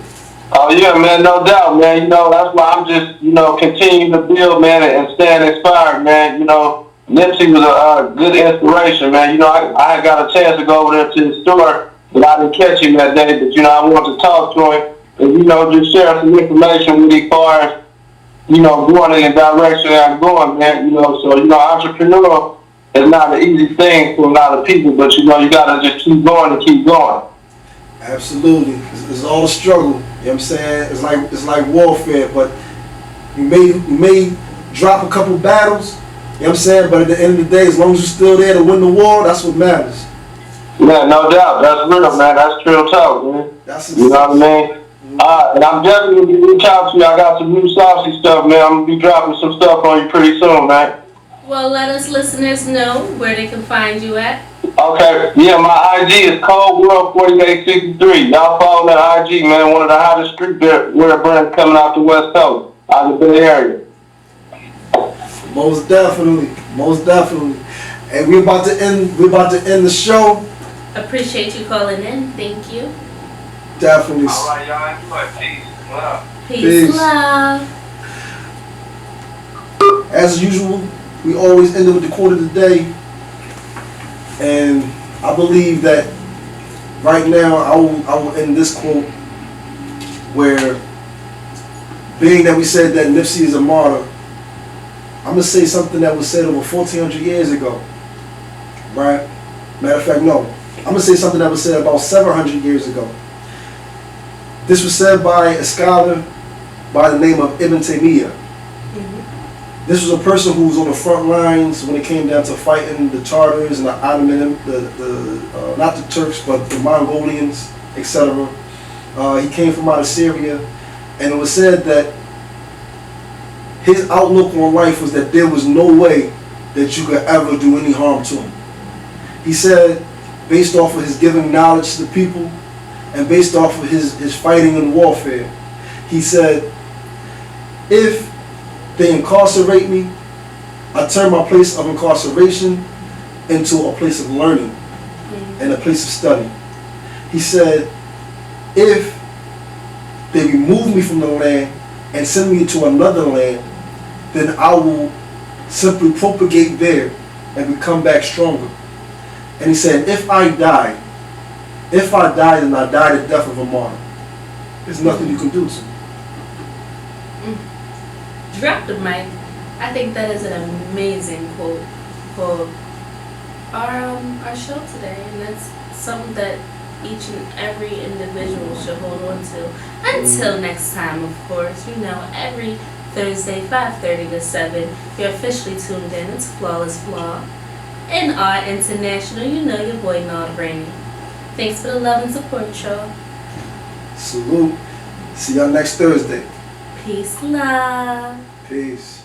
S3: Oh yeah, man, no doubt, man. You know, that's why I'm just, you know, continuing to build, man, and staying inspired, man. You know, Nipsey was a good inspiration, man. You know, I had got a chance to go over there to the store, but I didn't catch him that day. But, you know, I wanted to talk to him and, you know, just share some information with him as far as, you know, going in the direction that I'm going, man. You know, so, you know, entrepreneur is not an easy thing for a lot of people, but, you know, you got to just keep going and keep going.
S1: Absolutely. It's all a struggle. You know what I'm saying? It's like warfare, but you may drop a couple battles, you know what I'm saying? But at the end of the day, as long as you're still there to win the war, that's what matters.
S3: Yeah, no doubt. That's real, man. That's real talk, man. You know what I mean? And I'm definitely going to reach out to you. I got some new saucy stuff, man. I'm going to be dropping some stuff on you pretty soon, man.
S2: Well, let us listeners know where they can find you at.
S3: Okay, yeah, my IG is Cold World 4863. Y'all follow that IG, man. One of the hottest streetwear brands coming out the West Coast, out of the Bay Area.
S1: Most definitely. And we're about to end the show.
S2: Appreciate you calling in. Thank you.
S1: Definitely.
S4: All right, y'all. Enjoy. Peace. Love.
S2: Peace. Love.
S1: As usual, we always end it with the quote of the day. And I believe that right now I will end this quote where, being that we said that Nipsey is a martyr, I'm going to say something that was said over 1,400 years ago. Right? Matter of fact, no. I'm going to say something that was said about 700 years ago. This was said by a scholar by the name of Ibn Taymiyyah. This was a person who was on the front lines when it came down to fighting the Tartars and the Ottoman, not the Turks, but the Mongolians, etc. He came from out of Syria, and it was said that his outlook on life was that there was no way that you could ever do any harm to him. He said, based off of his giving knowledge to the people, and based off of his fighting and warfare, he said, if they incarcerate me, I turn my place of incarceration into a place of learning and a place of study. He said, if they remove me from the land and send me to another land, then I will simply propagate there and become back stronger. And he said, if I die, then I die the death of a martyr. There's nothing you can do to me.
S2: Drop the mic. I think that is an amazing quote for our show today, and that's something that each and every individual should hold on to. Until next time, of course, every Thursday, 5:30 to 7, you're officially tuned in. It's Flawless Flaw. NR International, your boy Nard Rainey. Thanks for the love and support, y'all.
S1: Salute. See y'all next Thursday.
S2: Peace, love.
S1: Peace.